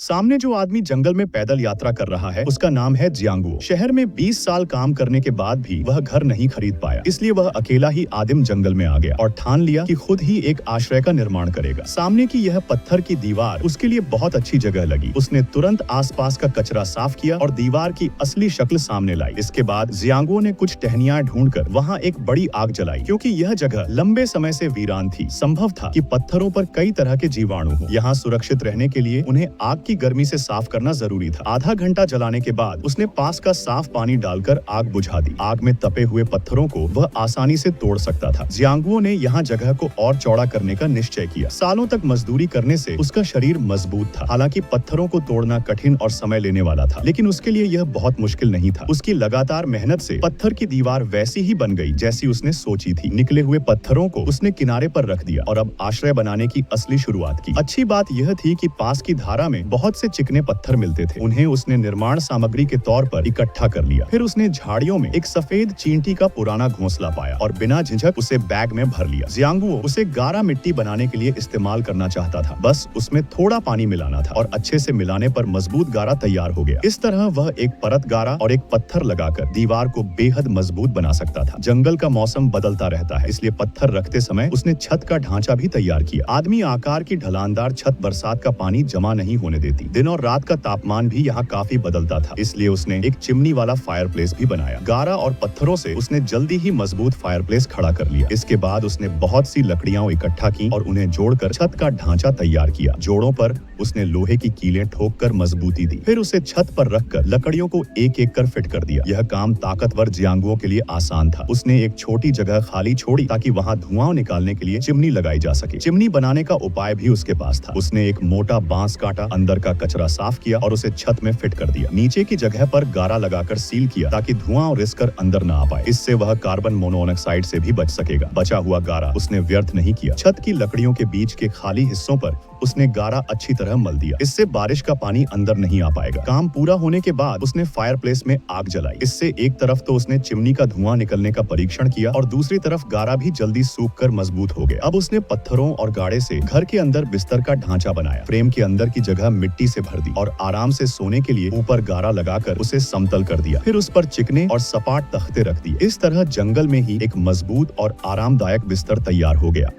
सामने जो आदमी जंगल में पैदल यात्रा कर रहा है उसका नाम है जियांगुओ। शहर में 20 साल काम करने के बाद भी वह घर नहीं खरीद पाया, इसलिए वह अकेला ही आदिम जंगल में आ गया और ठान लिया कि खुद ही एक आश्रय का निर्माण करेगा। सामने की यह पत्थर की दीवार उसके लिए बहुत अच्छी जगह लगी। उसने तुरंत आसपास का कचरा साफ किया और दीवार की असली शक्ल सामने लाई। इसके बाद जियांगुओ ने कुछ टहनियां ढूंढकर वहाँ एक बड़ी आग जलाई, क्योंकि यह जगह लंबे समय से वीरान थी। संभव था कि पत्थरों पर कई तरह के जीवाणु हों। यहाँ सुरक्षित रहने के लिए उन्हें आग की गर्मी से साफ करना जरूरी था। आधा घंटा जलाने के बाद उसने पास का साफ पानी डालकर आग बुझा दी। आग में तपे हुए पत्थरों को वह आसानी से तोड़ सकता था। जियांगुओ ने यहाँ जगह को और चौड़ा करने का निश्चय किया। सालों तक मजदूरी करने से उसका शरीर मजबूत था। हालांकि पत्थरों को तोड़ना कठिन और समय लेने वाला था, लेकिन उसके लिए यह बहुत मुश्किल नहीं था। उसकी लगातार मेहनत से पत्थर की दीवार वैसी ही बन गई जैसी उसने सोची थी। निकले हुए पत्थरों को उसने किनारे पर रख दिया और अब आश्रय बनाने की असली शुरुआत की। अच्छी बात यह थी कि पास की धारा में बहुत से चिकने पत्थर मिलते थे। उन्हें उसने निर्माण सामग्री के तौर पर इकट्ठा कर लिया। फिर उसने झाड़ियों में एक सफेद चींटी का पुराना घोंसला पाया और बिना झिझक उसे बैग में भर लिया। जियांगुओ उसे गारा मिट्टी बनाने के लिए इस्तेमाल करना चाहता था। बस उसमें थोड़ा पानी मिलाना था और अच्छे से मिलाने पर मजबूत गारा तैयार हो गया। इस तरह वह एक परत गारा और एक पत्थर लगाकर दीवार को बेहद मजबूत बना सकता था। जंगल का मौसम बदलता रहता है, इसलिए पत्थर रखते समय उसने छत का ढांचा भी तैयार किया। आदमी आकार की ढलानदार छत बरसात का पानी जमा नहीं होने देती। दिन और रात का तापमान भी यहाँ काफी बदलता था, इसलिए उसने एक चिमनी वाला फायरप्लेस भी बनाया। गारा और पत्थरों से उसने जल्दी ही मजबूत फायरप्लेस खड़ा कर लिया। इसके बाद उसने बहुत सी लकड़ियां इकट्ठा की और उन्हें जोड़कर छत का ढांचा तैयार किया। जोड़ों पर उसने लोहे की कीलें ठोककर मजबूती दी। फिर उसे छत पर रखकर लकड़ियों को एक एक कर फिट कर दिया। यह काम ताकतवर जियांगुओ के लिए आसान था। उसने एक छोटी जगह खाली छोड़ी ताकि वहाँ धुआं निकालने के लिए चिमनी लगाई जा सके। चिमनी बनाने का उपाय भी उसके पास था। उसने एक मोटा बांस काटा, अंदर का कचरा साफ किया और उसे छत में फिट कर दिया। नीचे की जगह पर गारा लगाकर सील किया ताकि धुआं और रिसकर अंदर न आ पाए। इससे वह कार्बन मोनोऑक्साइड से भी बच सकेगा। बचा हुआ गारा उसने व्यर्थ नहीं किया। छत की लकड़ियों के बीच के खाली हिस्सों पर उसने गारा अच्छी तरह मल दिया। इससे बारिश का पानी अंदर नहीं आ पाएगा। काम पूरा होने के बाद उसने फायरप्लेस में आग जलाई। इससे एक तरफ तो उसने चिमनी का धुआं निकलने का परीक्षण किया और दूसरी तरफ गारा भी जल्दी सूख कर मजबूत हो गया। अब उसने पत्थरों और गाड़े से घर के अंदर बिस्तर का ढांचा बनाया। फ्रेम के अंदर की जगह मिट्टी से भर दी और आराम से सोने के लिए ऊपर गारा लगाकर उसे समतल कर दिया। फिर उस पर चिकने और सपाट तख्ते रख दिए। इस तरह जंगल में ही एक मजबूत और आरामदायक बिस्तर तैयार हो गया।